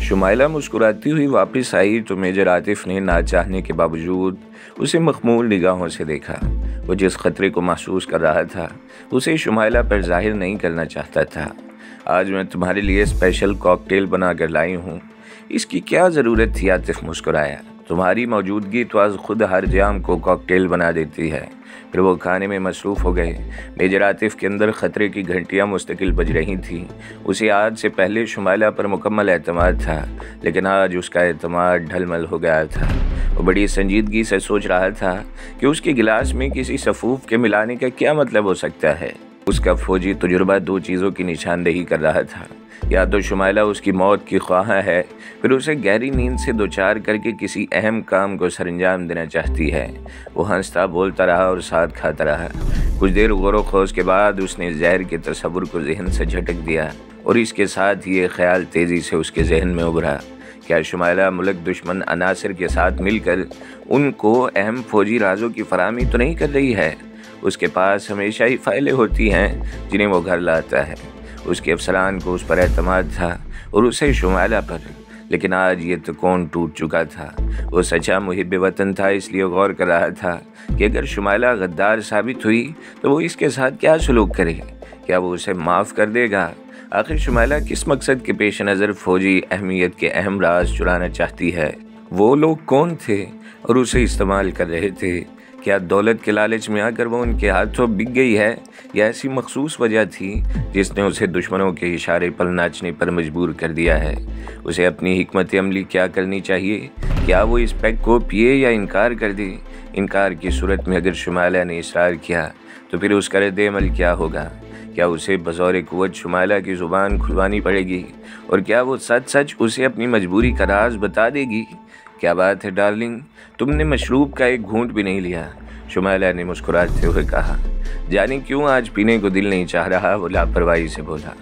شمائلہ مسکراتی ہوئی واپس آئی تو میجر عاطف نے نہ چاہنے کے باوجود اسے مخمول نگاہوں سے دیکھا۔ وہ جس خطرے کو محسوس کر رہا تھا اسے شمائلہ پر ظاہر نہیں کرنا چاہتا تھا۔ آج میں تمہارے لیے اسپیشل کاکٹیل بنا کر لائی ہوں۔ اس کی کیا ضرورت تھی؟ عاطف مسکرایا۔ تمہاری موجودگی تو آج خود ہر جام کو کاکٹیل بنا دیتی ہے۔ پھر وہ کھانے میں مصروف ہو گئے۔ میجر عاطف کے اندر خطرے کی گھنٹیاں مستقل بج رہی تھیں۔ اسے آج سے پہلے شمائلہ پر مکمل اعتماد تھا، لیکن آج اس کا اعتماد ڈھل مل ہو گیا تھا۔ وہ بڑی سنجیدگی سے سوچ رہا تھا کہ اس کے گلاس میں کسی سفوف کے ملانے کا کیا مطلب ہو سکتا ہے۔ اس کا فوجی تجربہ دو چیزوں کی نشاندہی کر رہا تھا۔ یا تو شمائلہ اس کی موت کی خواہاں ہے، پھر اسے گہری نیند سے دوچار کر کے کسی اہم کام کو سر انجام دینا چاہتی ہے۔ وہ ہنستا بولتا رہا اور ساتھ کھاتا رہا۔ کچھ دیر غور و خوض کے بعد اس نے زہر کے تصور کو ذہن سے جھٹک دیا، اور اس کے ساتھ یہ خیال تیزی سے اس کے ذہن میں ابھرا: کیا شمائلہ ملک دشمن عناصر کے ساتھ مل کر ان کو اہم فوجی رازوں کی فراہمی تو نہیں کر رہی ہے؟ اس کے پاس ہمیشہ ہی فائلیں ہوتی ہیں جنہیں وہ گھر لاتا ہے۔ اس کے افسران کو اس پر اعتماد تھا اور اسے شمائلہ پر، لیکن آج یہ تو کون ٹوٹ چکا تھا۔ وہ سچا محب وطن تھا، اس لیے غور کر رہا تھا کہ اگر شمائلہ غدار ثابت ہوئی تو وہ اس کے ساتھ کیا سلوک کرے؟ کیا وہ اسے معاف کر دے گا؟ آخر شمائلہ کس مقصد کے پیش نظر فوجی اہمیت کے اہم راز چرانا چاہتی ہے؟ وہ لوگ کون تھے اور اسے استعمال کر رہے تھے؟ کیا دولت کے لالچ میں آ کر وہ ان کے ہاتھوں بک گئی ہے، یا ایسی مخصوص وجہ تھی جس نے اسے دشمنوں کے اشارے پر ناچنے پر مجبور کر دیا ہے؟ اسے اپنی حکمت عملی کیا کرنی چاہیے؟ کیا وہ اس پیک کو پیے یا انکار کر دے؟ انکار کی صورت میں اگر شمائلہ نے اصرار کیا تو پھر اس کا رد عمل کیا ہوگا؟ کیا اسے بظور قوت شمائلہ کی زبان کھلوانی پڑے گی؟ اور کیا وہ سچ اسے اپنی مجبوری کا راز بتا دے گی؟ کیا بات ہے ڈارلنگ، تم نے مشروب کا ایک گھونٹ بھی نہیں لیا؟ شمائلہ نے مسکراتے ہوئے کہا۔ جانے کیوں آج پینے کو دل نہیں چاہ رہا، وہ لاپرواہی سے بولا۔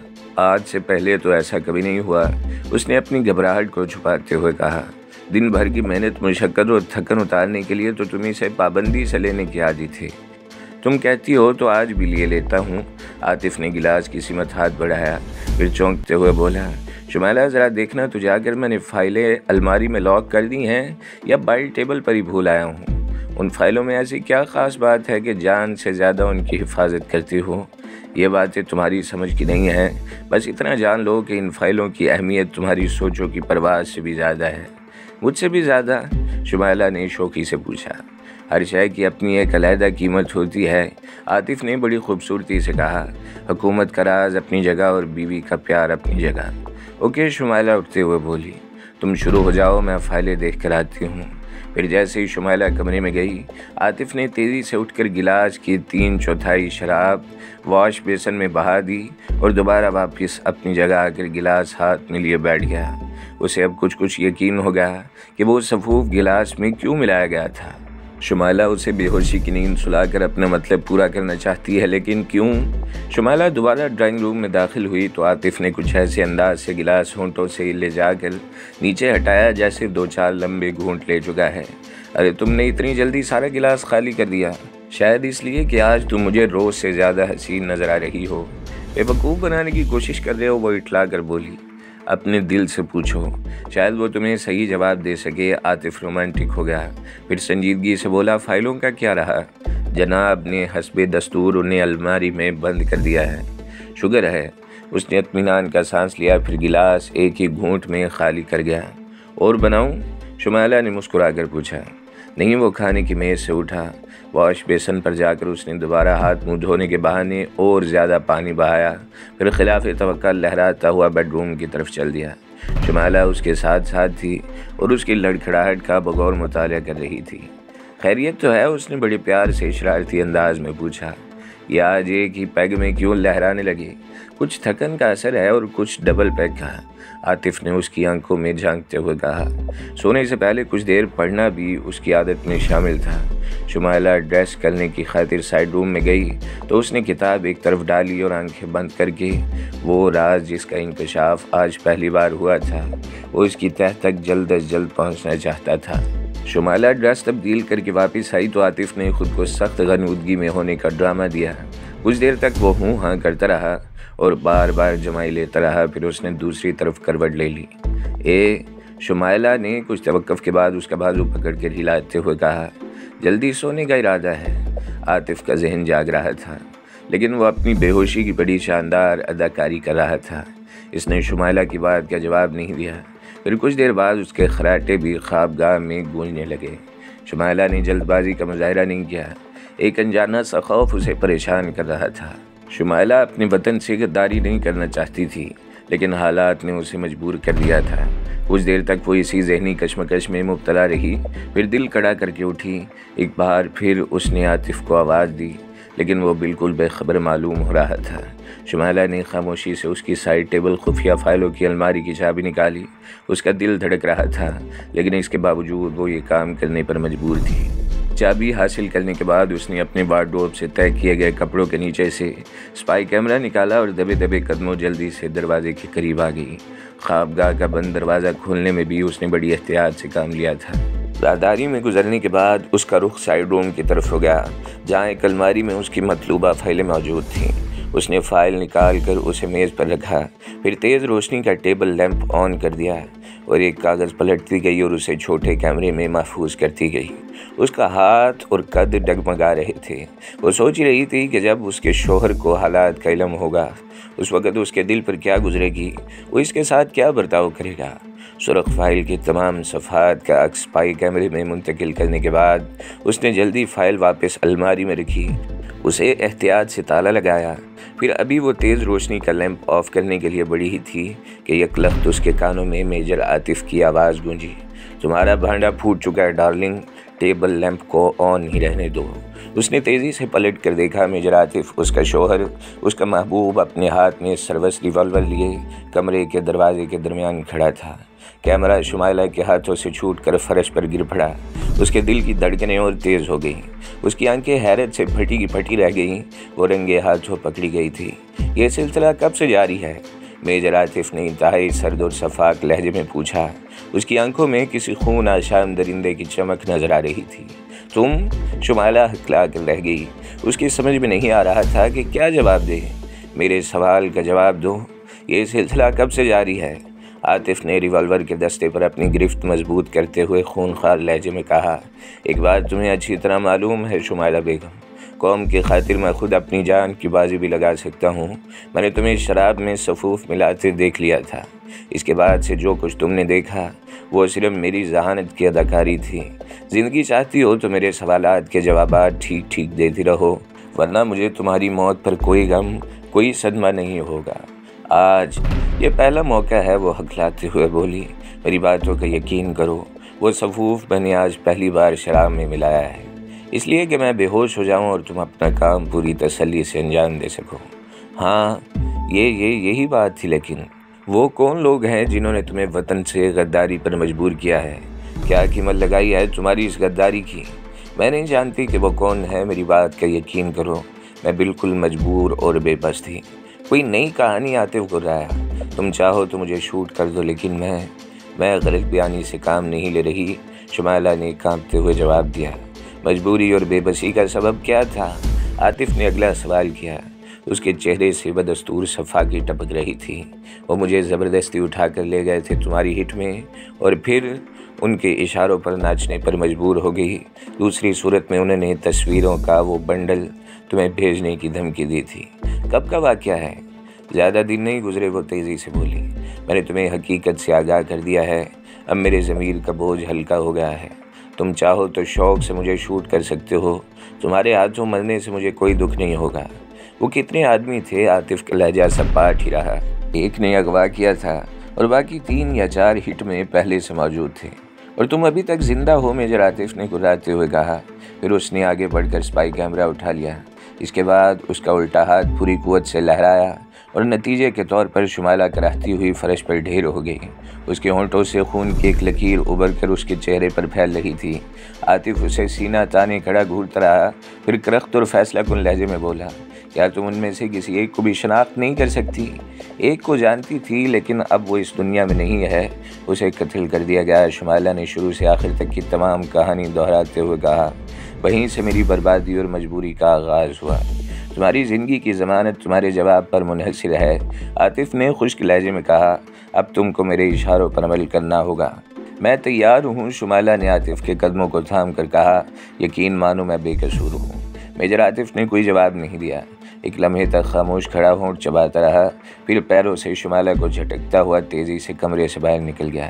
آج سے پہلے تو ایسا کبھی نہیں ہوا، اس نے اپنی گھبراہٹ کو چھپاتے ہوئے کہا۔ دن بھر کی محنت، مشقت اور تھکن اتارنے کے لیے تو تم اسے پابندی سے لینے کی عادی تھی۔ تم کہتی ہو تو آج بھی لیے لیتا ہوں۔ عاطف نے گلاس کی سمت ہاتھ بڑھایا، پھر چونکتے ہوئے بولا، شمائلہ ذرا دیکھنا تو جا کر میں نے فائلیں الماری میں لاک کر دی ہیں یا بائل ٹیبل پر ہی بھول آیا ہوں؟ ان فائلوں میں ایسی کیا خاص بات ہے کہ جان سے زیادہ ان کی حفاظت کرتی ہو؟ یہ باتیں تمہاری سمجھ کی نہیں ہیں، بس اتنا جان لو کہ ان فائلوں کی اہمیت تمہاری سوچوں کی پرواز سے بھی زیادہ ہے۔ مجھ سے بھی زیادہ؟ شمائلہ نے شوخی سے پوچھا۔ ہر شے کی اپنی ایک علیحدہ قیمت ہوتی ہے، عاطف نے بڑی خوبصورتی سے کہا۔ حکومت کا راز اپنی جگہ اور بیوی کا پیار اپنی جگہ۔ اوکے، شمائلہ اٹھتے ہوئے بولی، تم شروع ہو جاؤ، میں فائلیں دیکھ کر آتی ہوں۔ پھر جیسے ہی شمائلہ کمرے میں گئی، عاطف نے تیزی سے اٹھ کر گلاس کی 3/4 شراب واش بیسن میں بہا دی اور دوبارہ واپس اپنی جگہ آ کر گلاس ہاتھ میں لیے بیٹھ گیا۔ اسے اب کچھ یقین ہو گیا کہ وہ سفوف گلاس میں کیوں ملایا گیا تھا۔ شمائلہ اسے بے ہوشی کی نیند سلا کر اپنا مطلب پورا کرنا چاہتی ہے، لیکن کیوں؟ شمائلہ دوبارہ ڈرائنگ روم میں داخل ہوئی تو عاطف نے کچھ ایسے انداز سے گلاس ہونٹوں سے لے جا کر نیچے ہٹایا جیسے 2-4 لمبے گھونٹ لے چکا ہے۔ ارے تم نے اتنی جلدی سارا گلاس خالی کر دیا؟ شاید اس لیے کہ آج تم مجھے روز سے زیادہ حسین نظر آ رہی ہو۔ بے وقوف بنانے کی کوشش کر رہے ہو، وہ اٹھلا کر بولی۔ اپنے دل سے پوچھو، شاید وہ تمہیں صحیح جواب دے سکے۔ عاطف رومانٹک ہو گیا، پھر سنجیدگی سے بولا، فائلوں کا کیا رہا؟ جناب نے حسب دستور انہیں الماری میں بند کر دیا ہے۔ شکر ہے۔ اس نے اطمینان کا سانس لیا، پھر گلاس ایک ہی گھونٹ میں خالی کر گیا۔ اور بناؤں؟ شمائلہ نے مسکرا کر پوچھا۔ نہیں، وہ کھانے کی میز سے اٹھا۔ واش بیسن پر جا کر اس نے دوبارہ ہاتھ منہ دھونے کے بہانے اور زیادہ پانی بہایا، پھر خلاف توقع لہراتا ہوا بیڈ روم کی طرف چل دیا۔ شمائلہ اس کے ساتھ تھی اور اس کی لڑکھڑاہٹ کا بغور مطالعہ کر رہی تھی۔ خیریت تو ہے؟ اس نے بڑے پیار سے اشارتی انداز میں پوچھا۔ یہ آج ایک ہی پیگ میں کیوں لہرانے لگے؟ کچھ تھکن کا اثر ہے اور کچھ ڈبل پیگ کا، عاطف نے اس کی آنکھوں میں جھانکتے ہوئے کہا۔ سونے سے پہلے کچھ دیر پڑھنا بھی اس کی عادت میں شامل تھا۔ شمائلہ ڈریس کرنے کی خاطر سائڈ روم میں گئی تو اس نے کتاب ایک طرف ڈالی اور آنکھیں بند کر کے وہ راز جس کا انکشاف آج پہلی بار ہوا تھا، وہ اس کی تہہ تک جلد از جلد پہنچنا چاہتا تھا۔ شمائلہ ڈریس تبدیل کر کے واپس آئی تو عاطف نے خود کو سخت غنودگی میں ہونے کا ڈرامہ دیا۔ کچھ دیر تک وہ ہوں ہاں کرتا رہا اور بار بار جمائی لیتا رہا، پھر اس نے دوسری طرف کروٹ لے لی۔ شمائلہ نے کچھ توقف کے بعد اس کا بازو پکڑ کے ہلاتے ہوئے کہا۔ جلدی سونے کا ارادہ ہے۔ عاطف کا ذہن جاگ رہا تھا، لیکن وہ اپنی بے ہوشی کی بڑی شاندار اداکاری کر رہا تھا۔ اس نے شمائلہ کی بات کا جواب نہیں دیا۔ پھر کچھ دیر بعد اس کے خراٹے بھی خوابگاہ میں گونجنے لگے۔ شمائلہ نے جلد بازی کا مظاہرہ نہیں کیا۔ ایک انجانا سا خوف اسے پریشان کر رہا تھا۔ شمائلہ اپنے وطن سے غداری نہیں کرنا چاہتی تھی، لیکن حالات نے اسے مجبور کر دیا تھا۔ کچھ دیر تک وہ اسی ذہنی کشمکش میں مبتلا رہی، پھر دل کڑا کر کے اٹھی۔ ایک بار پھر اس نے عاطف کو آواز دی، لیکن وہ بالکل بے خبر معلوم ہو رہا تھا۔ شمائلہ نے خاموشی سے اس کی سائڈ ٹیبل خفیہ فائلوں کی الماری کی چابی نکالی۔ اس کا دل دھڑک رہا تھا، لیکن اس کے باوجود وہ یہ کام کرنے پر مجبور تھی۔ چابی حاصل کرنے کے بعد اس نے اپنے وارڈروب سے طے کیے گئے کپڑوں کے نیچے سے اسپائی کیمرہ نکالا اور دبے دبے قدموں جلدی سے دروازے کے قریب آ گئی۔ خوابگاہ کا بند دروازہ کھولنے میں بھی اس نے بڑی احتیاط سے کام لیا تھا۔ راہداری میں گزرنے کے بعد اس کا رخ سائڈ روم کی طرف ہو گیا، جہاں ایک الماری میں اس کی مطلوبہ فائلیں موجود تھیں۔ اس نے فائل نکال کر اسے میز پر رکھا، پھر تیز روشنی کا ٹیبل لیمپ آن کر دیا اور ایک کاغذ پلٹتی گئی اور اسے چھوٹے کیمرے میں محفوظ کرتی گئی۔ اس کا ہاتھ اور قد ڈگمگا رہے تھے۔ وہ سوچ رہی تھی کہ جب اس کے شوہر کو حالات کا علم ہوگا، اس وقت اس کے دل پر کیا گزرے گی، وہ اس کے ساتھ کیا برتاؤ کرے گا۔ سرخ فائل کے تمام صفحات کا عکس اسپائی کیمرے میں منتقل کرنے کے بعد اس نے جلدی فائل واپس الماری میں رکھی، اسے احتیاط سے تالا لگایا۔ پھر ابھی وہ تیز روشنی کا لیمپ آف کرنے کے لیے بڑھی ہی تھی کہ یکلخت اس کے کانوں میں میجر عاطف کی آواز گونجی۔ تمہارا بھانڈا پھوٹ چکا ہے ڈارلنگ، ٹیبل لیمپ کو آن ہی رہنے دو۔ اس نے تیزی سے پلٹ کر دیکھا۔ میجر عاطف، اس کا شوہر، اس کا محبوب، اپنے ہاتھ میں سروس ریوالور لیے کمرے کے دروازے کے درمیان کھڑا تھا۔ کیمرہ شمائلہ کے ہاتھوں سے چھوٹ کر فرش پر گر پڑا۔ اس کے دل کی دھڑکنیں اور تیز ہو گئیں۔ اس کی آنکھیں حیرت سے پھٹی کی پھٹی رہ گئیں۔ وہ رنگے ہاتھوں پکڑی گئی تھی۔ یہ سلسلہ کب سے جاری ہے؟ میجر عاطف نے انتہائی سرد اور شفاف لہجے میں پوچھا۔ اس کی آنکھوں میں کسی خون آشام درندے کی چمک نظر آ رہی تھی۔ تم؟ شمائلہ ہکلا کر رہ گئی۔ اس کی سمجھ میں نہیں آ رہا تھا کہ کیا جواب دے۔ میرے سوال کا جواب دو، یہ سلسلہ کب سے جاری ہے؟ عاطف نے ریوالور کے دستے پر اپنی گرفت مضبوط کرتے ہوئے خونخوار لہجے میں کہا۔ ایک بات تمہیں اچھی طرح معلوم ہے شمائلہ بیگم، قوم کی خاطر میں خود اپنی جان کی بازی بھی لگا سکتا ہوں۔ میں نے تمہیں شراب میں صفوف ملاتے دیکھ لیا تھا۔ اس کے بعد سے جو کچھ تم نے دیکھا وہ صرف میری ذہانت کی اداکاری تھی۔ زندگی چاہتی ہو تو میرے سوالات کے جوابات ٹھیک ٹھیک دیتی رہو، ورنہ مجھے تمہاری موت پر کوئی غم، کوئی صدمہ نہیں ہوگا۔ آج یہ پہلا موقع ہے، وہ ہکلاتے ہوئے بولی۔ میری باتوں کا یقین کرو، وہ صفوف میں نے آج پہلی بار شراب میں ملایا ہے، اس لیے کہ میں بے ہوش ہو جاؤں اور تم اپنا کام پوری تسلی سے انجام دے سکو۔ ہاں، یہی بات تھی، لیکن وہ کون لوگ ہیں جنہوں نے تمہیں وطن سے غداری پر مجبور کیا ہے؟ کیا قیمت لگائی ہے تمہاری اس غداری کی؟ میں نہیں جانتی کہ وہ کون ہے، میری بات کا یقین کرو، میں بالکل مجبور اور بے بس تھی۔ کوئی نئی کہانی عاطف کو رہا، تم چاہو تو مجھے شوٹ کر دو، لیکن میں غلط بیانی سے کام نہیں لے رہی، شمائلہ نے کانپتے ہوئے جواب دیا۔ مجبوری اور بے بسی کا سبب کیا تھا؟ عاطف نے اگلا سوال کیا۔ اس کے چہرے سے بدستور صفائی ٹپک رہی تھی۔ وہ مجھے زبردستی اٹھا کر لے گئے تھے تمہاری ہٹ میں، اور پھر ان کے اشاروں پر ناچنے پر مجبور ہو گئی۔ دوسری صورت میں انہوں نے تصویروں کا وہ بنڈل تمہیں بھیجنے کی دھمکی دی تھی۔ کب کا واقعہ ہے؟ زیادہ دن نہیں گزرے، وہ تیزی سے بولی۔ میں نے تمہیں حقیقت سے آگاہ کر دیا ہے، اب میرے ضمیر کا بوجھ ہلکا ہو گیا ہے۔ تم چاہو تو شوق سے مجھے شوٹ کر سکتے ہو، تمہارے ہاتھوں مرنے سے مجھے کوئی دکھ نہیں ہوگا۔ وہ کتنے آدمی تھے؟ عاطف کا لہجہ سب پاٹ ہی رہا۔ ایک نے اغوا کیا تھا اور باقی 3 یا 4 ہٹ میں پہلے سے موجود تھے، اور تم ابھی تک زندہ ہو، میجر عاطف نے گراتے ہوئے کہا۔ پھر اس نے آگے بڑھ کر اسپائی کیمرہ اٹھا لیا۔ اس کے بعد اس کا الٹا ہاتھ پوری قوت سے لہرایا اور نتیجے کے طور پر شمائلہ کراہتی ہوئی فرش پر ڈھیر ہو گئی۔ اس کے ہونٹوں سے خون کی ایک لکیر ابھر کر اس کے چہرے پر پھیل رہی تھی۔ عاطف اسے سینہ تانے کھڑا گھورتا رہا، پھر کرخت اور فیصلہ کن لہجے میں بولا، کیا تم ان میں سے کسی ایک کو بھی شناخت نہیں کر سکتی؟ ایک کو جانتی تھی، لیکن اب وہ اس دنیا میں نہیں ہے، اسے قتل کر دیا گیا۔ شمائلہ نے شروع سے آخر تک کی تمام کہانی دہراتے ہوئے کہا۔ وہیں سے میری بربادی اور مجبوری کا آغاز ہوا۔ تمہاری زندگی کی ضمانت تمہارے جواب پر منحصر ہے۔ عاطف نے خشک لہجے میں کہا۔ اب تم کو میرے اشاروں پر عمل کرنا ہوگا۔ میں تیار ہوں، شمائلہ نے عاطف کے قدموں کو تھام کر کہا۔ یقین مانو میں بے قصور ہوں۔ میجر عاطف نے کوئی جواب نہیں دیا۔ ایک لمحے تک خاموش کھڑا ہونٹ چباتا رہا، پھر پیروں سے شمائلہ کو جھٹکتا ہوا تیزی سے کمرے سے باہر نکل گیا۔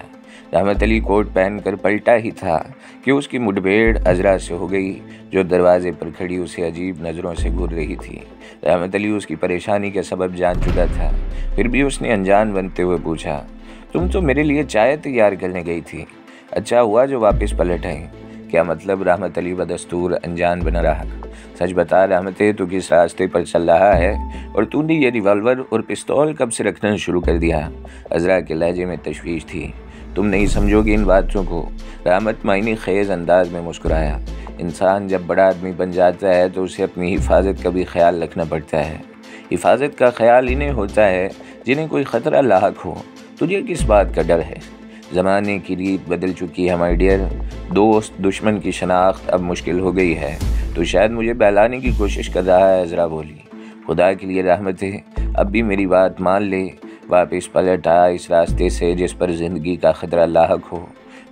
رحمت علی کوٹ پہن کر پلٹا ہی تھا کہ اس کی مڈبھیڑ عذرا سے ہو گئی، جو دروازے پر کھڑی اسے عجیب نظروں سے گھور رہی تھی۔ رحمت علی اس کی پریشانی کا سبب جان چکا تھا، پھر بھی اس نے انجان بنتے ہوئے پوچھا، تم تو میرے لیے چائے تیار کرنے گئی تھی، اچھا ہوا جو واپس پلٹ آئی۔ کیا مطلب؟ رحمت علی بدستور انجان بنا رہا۔ سچ بتا رحمت، تو کس راستے پر چل رہا ہے، اور تو نے یہ ریوالور اور پستول کب سے رکھنا شروع کر دیا؟ عذرا کے لہجے میں تشویش تھی۔ تم نہیں سمجھو گے ان باتوں کو۔ رحمت معنی خیز انداز میں مسکرایا۔ انسان جب بڑا آدمی بن جاتا ہے تو اسے اپنی حفاظت کا بھی خیال رکھنا پڑتا ہے۔ حفاظت کا خیال انہیں ہوتا ہے جنہیں کوئی خطرہ لاحق ہو۔ تجھے کس بات کا ڈر ہے؟ زمانے کی ریت بدل چکی ہے مائی ڈیئر، دوست دشمن کی شناخت اب مشکل ہو گئی ہے۔ تو شاید مجھے بہلانے کی کوشش کر رہا ہے، عذرا بولی۔ خدا کے لیے رحمت ہے، اب بھی میری بات مان لے، واپس پلٹ آ اس راستے سے جس پر زندگی کا خطرہ لاحق ہو۔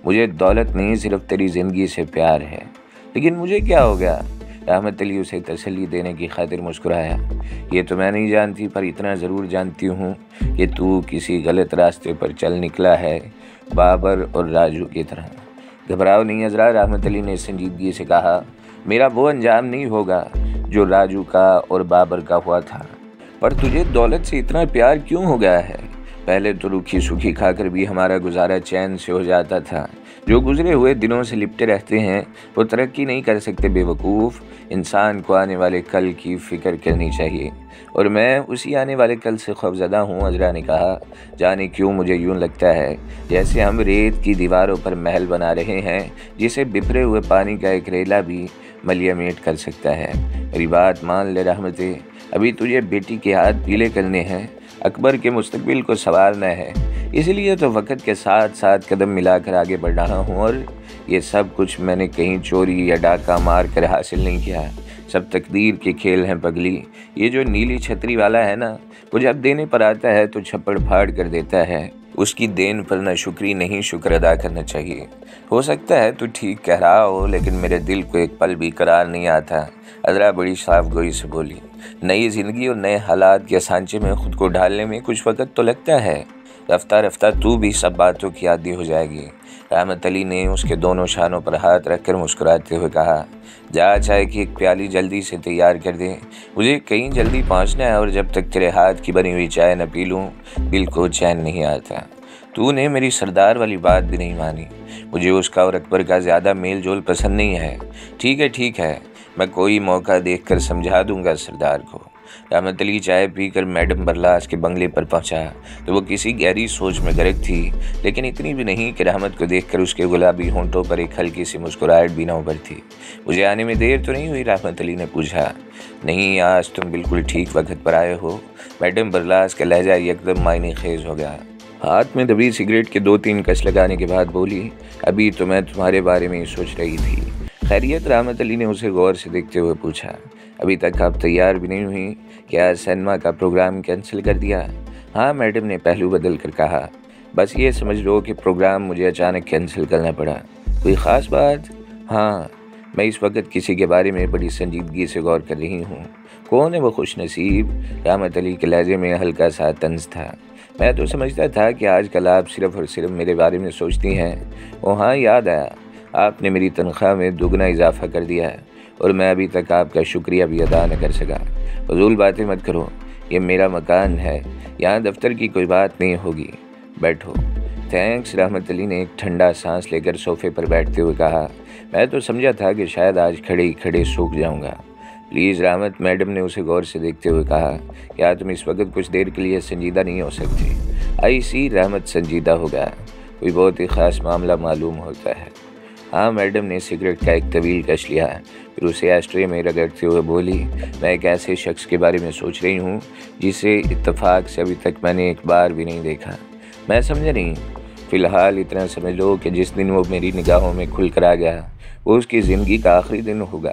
مجھے دولت نہیں، صرف تیری زندگی سے پیار ہے۔ لیکن مجھے کیا ہو گیا؟ رحمت علی اسے تسلی دینے کی خاطر مسکرایا۔ یہ تو میں نہیں جانتی، پر اتنا ضرور جانتی ہوں کہ تو کسی غلط راستے پر چل نکلا ہے، بابر اور راجو کی طرح۔ گھبراؤ نہیں عذرا، رحمت علی نے سنجیدگی سے کہا، میرا وہ انجام نہیں ہوگا جو راجو کا اور بابر کا ہوا تھا۔ پر تجھے دولت سے اتنا پیار کیوں ہو گیا ہے؟ پہلے تو روکھی سوکھی کھا کر بھی ہمارا گزارا چین سے ہو جاتا تھا۔ جو گزرے ہوئے دنوں سے لپٹے رہتے ہیں وہ ترقی نہیں کر سکتے بے وقوف۔ انسان کو آنے والے کل کی فکر کرنی چاہیے، اور میں اسی آنے والے کل سے خوفزدہ ہوں، عذرا نے کہا۔ جانے کیوں مجھے یوں لگتا ہے جیسے ہم ریت کی دیواروں پر محل بنا رہے ہیں جسے بپھرے ہوئے پانی کا ایک ریلا بھی ملیہ میٹ کر سکتا ہے۔ میری بات مان لے رحمتِ، ابھی تجھے بیٹی کے ہاتھ پیلے کرنے ہیں، اکبر کے مستقبل کو سنوارنا ہے، اس لیے تو وقت کے ساتھ ساتھ قدم ملا کر آگے بڑھ رہا ہوں، اور یہ سب کچھ میں نے کہیں چوری یا ڈاکہ مار کر حاصل نہیں کیا، سب تقدیر کے کھیل ہیں پگلی۔ یہ جو نیلی چھتری والا ہے نا، وہ جب دینے پر آتا ہے تو چھپڑ پھاڑ کر دیتا ہے، اس کی دین پر نہ شکری نہیں شکر ادا کرنا چاہیے۔ ہو سکتا ہے تو ٹھیک کہہ رہا ہو، لیکن میرے دل کو ایک پل بھی قرار نہیں آتا، عذرا بڑی صاف گوئی سے بولی۔ نئی زندگی اور نئے حالات کے سانچے میں خود کو ڈھالنے میں کچھ وقت تو لگتا ہے، رفتہ رفتہ تو بھی سب باتوں کی عادی ہو جائے گی۔ رحمت علی نے اس کے دونوں شانوں پر ہاتھ رکھ کر مسکراتے ہوئے کہا، جا چائے کی ایک پیالی جلدی سے تیار کر دے، مجھے کہیں جلدی پہنچنا ہے، اور جب تک تیرے ہاتھ کی بنی ہوئی چائے نہ پی لوں دل کو چین نہیں آتا۔ تو نے میری سردار والی بات بھی نہیں مانی، مجھے اس کا اور اکبر کا زیادہ میل جول پسند نہیں ہے۔ ٹھیک ہے، میں کوئی موقع دیکھ کر سمجھا دوں گا سردار کو۔ رحمت علی چائے پی کر میڈم برلاس کے بنگلے پر پہنچا تو وہ کسی گہری سوچ میں غرق تھی، لیکن اتنی بھی نہیں کہ رحمت کو دیکھ کر اس کے گلابی ہونٹوں پر ایک ہلکی سی مسکراہٹ بھی نہ ابھرتی۔ مجھے آنے میں دیر تو نہیں ہوئی؟ رحمت علی نے پوچھا۔ نہیں، آج تم بالکل ٹھیک وقت پر آئے ہو۔ میڈم برلاس کا لہجہ یکدم معنی خیز ہو گیا، ہاتھ میں دبی سگریٹ کے 2-3 کش لگانے کے بعد بولی، ابھی تو میں تمہارے بارے میں ہی سوچ رہی تھی۔ خیریت؟ رحمت علی نے اسے غور سے دیکھتے ہوئے پوچھا۔ ابھی تک آپ تیار بھی نہیں ہوئی؟ کیا سینما کا پروگرام کینسل کر دیا؟ ہاں، میڈم نے پہلو بدل کر کہا، بس یہ سمجھ لو کہ پروگرام مجھے اچانک کینسل کرنا پڑا۔ کوئی خاص بات؟ ہاں، میں اس وقت کسی کے بارے میں بڑی سنجیدگی سے غور کر رہی ہوں۔ کون ہے وہ خوش نصیب؟ رحمت علی کے لہجے میں ہلکا سا طنز تھا۔ میں تو سمجھتا تھا کہ آج کل آپ صرف اور صرف میرے بارے میں سوچتی ہیں۔ ہاں، یاد آیا، آپ نے میری تنخواہ میں دگنا اضافہ کر دیا ہے، اور میں ابھی تک آپ کا شکریہ بھی ادا نہ کر سکا۔ فضول باتیں مت کرو، یہ میرا مکان ہے، یہاں دفتر کی کوئی بات نہیں ہوگی، بیٹھو۔ تھینکس، رحمت علی نے ایک ٹھنڈا سانس لے کر صوفے پر بیٹھتے ہوئے کہا۔ میں تو سمجھا تھا کہ شاید آج کھڑے ہی کھڑے سوکھ جاؤں گا۔ پلیز رحمت، میڈم نے اسے غور سے دیکھتے ہوئے کہا، کیا تم اس وقت کچھ دیر کے لیے سنجیدہ نہیں ہو سکتی؟ آئی سی، رحمت سنجیدہ ہو گیا، کوئی بہت ہی خاص معاملہ معلوم ہوتا ہے۔ ہاں، میڈم نے سگریٹ کا ایک طویل کش لیا، پھر اسے ایشٹرے میں رگڑتے ہوئے بولی، میں ایک ایسے شخص کے بارے میں سوچ رہی ہوں جسے اتفاق سے ابھی تک میں نے ایک بار بھی نہیں دیکھا۔ میں سمجھا نہیں؟ فی الحال اتنا سمجھ لو کہ جس دن وہ میری نگاہوں میں کھل کر آ گیا وہ اس کی زندگی کا آخری دن ہوگا۔